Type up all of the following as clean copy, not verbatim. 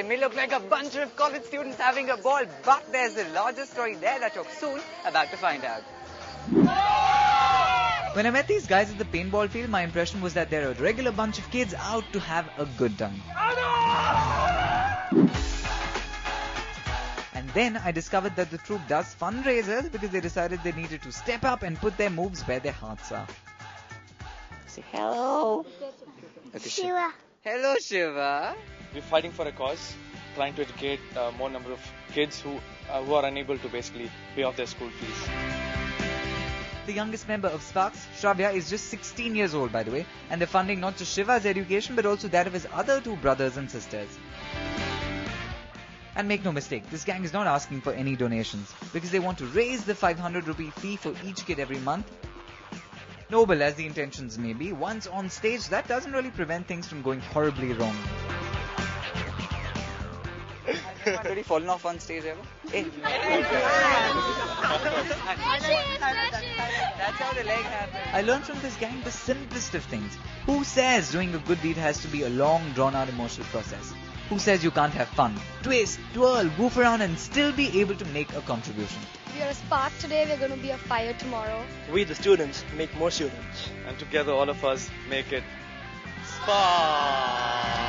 They may look like a bunch of college students having a ball, but there's a larger story there that you're soon about to find out. When I met these guys at the paintball field, my impression was that they're a regular bunch of kids out to have a good time. And then I discovered that the troupe does fundraisers because they decided they needed to step up and put their moves where their hearts are. Say hello. Okay, Shiva. Hello, Shiva. We're fighting for a cause, trying to educate more number of kids who are unable to basically pay off their school fees. The youngest member of Sparks, Shravya, is just 16 years old, by the way, and they're funding not just Shiva's education but also that of his other two brothers and sisters. And make no mistake, this gang is not asking for any donations because they want to raise the 500 rupee fee for each kid every month. Noble as the intentions may be, once on stage, that doesn't really prevent things from going horribly wrong. Has anyone really fallen off on stage ever? Hey. That's how the leg happens. I learned from this gang the simplest of things. Who says doing a good deed has to be a long, drawn-out emotional process? Who says you can't have fun, twist, twirl, goof around and still be able to make a contribution? We are a spark today, we're going to be a fire tomorrow. We the students make more students. And together all of us make it Spark!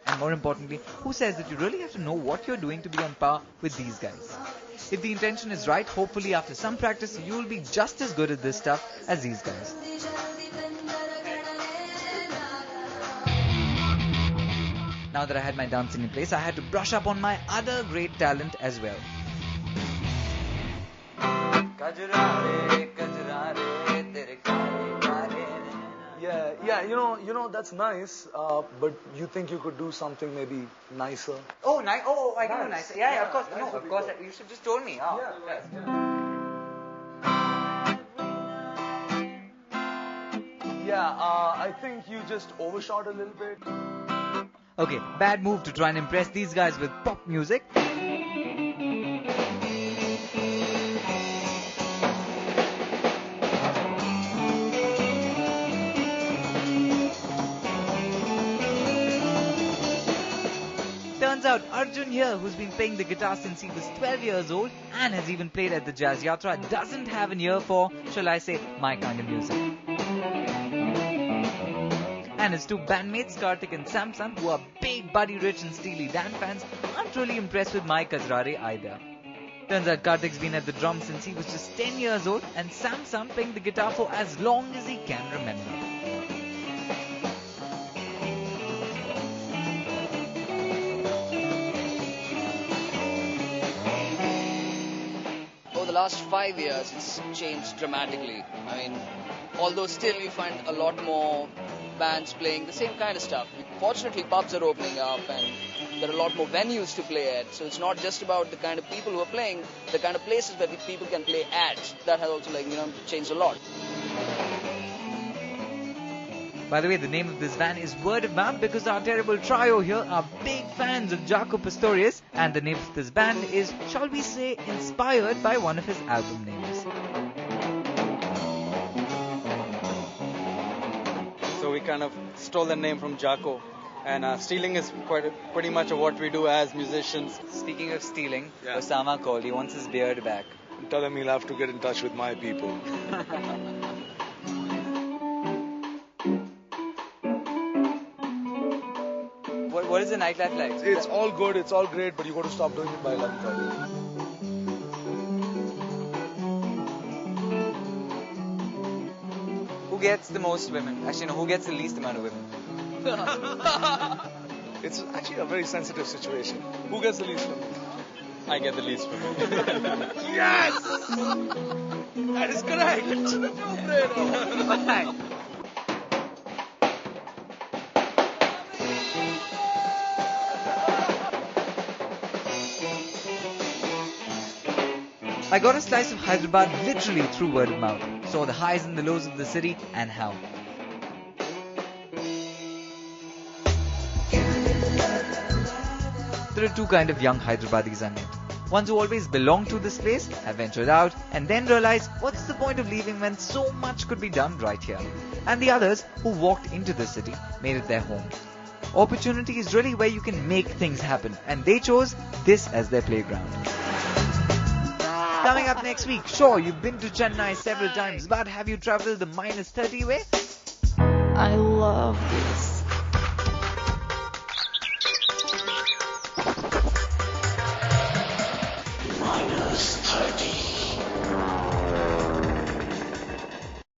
And more importantly, who says that you really have to know what you're doing to be on par with these guys? If the intention is right, hopefully after some practice, you will be just as good at this stuff as these guys. Now that I had my dancing in place, I had to brush up on my other great talent as well. Yeah, you know that's nice, but you think you could do something maybe nicer? Oh, nice. Oh, I can do nice. Yeah, of course. No, of course. You should just told me. Oh, yes. Yeah, I think you just overshot a little bit. Okay, bad move to try and impress these guys with pop music. Turns out Arjun here, who's been playing the guitar since he was 12 years old and has even played at the Jazz Yatra, doesn't have an ear for, shall I say, my kind of music. And his two bandmates, Karthik and Samsung, who are big Buddy Rich and Steely Dan fans, aren't really impressed with my Kajrare either. Turns out Karthik's been at the drums since he was just 10 years old and Samsung playing the guitar for as long as he can remember. Over the last 5 years, it's changed dramatically. I mean, although still you find a lot more bands playing the same kind of stuff. Fortunately, pubs are opening up and there are a lot more venues to play at. So it's not just about the kind of people who are playing, the kind of places where people can play at. That has also changed a lot. By the way, the name of this van is Word of Mouth because our terrible trio here are big fans of Jaco Pastorius, and the name of this band is, shall we say, inspired by one of his album names. So we kind of stole the name from Jaco. And stealing is pretty much what we do as musicians. Speaking of stealing, Yeah. Osama called. He wants his beard back. Tell him he'll have to get in touch with my people. What is the nightlife like? It's all good, it's all great, but you got to stop doing it by 11:30. Who gets the most women? Actually, no, who gets the least amount of women? It's actually a very sensitive situation. Who gets the least from it? I get the least from it. Yes! That is correct! Alright. I got a slice of Hyderabad literally through word of mouth. Saw the highs and the lows of the city and how. There are two kind of young Hyderabadis I met. Ones who always belong to this place, have ventured out, and then realize what's the point of leaving when so much could be done right here. And the others who walked into the city, made it their home. Opportunity is really where you can make things happen, and they chose this as their playground. Coming up next week, sure, you've been to Chennai several times, but have you traveled the -30 way? I love this.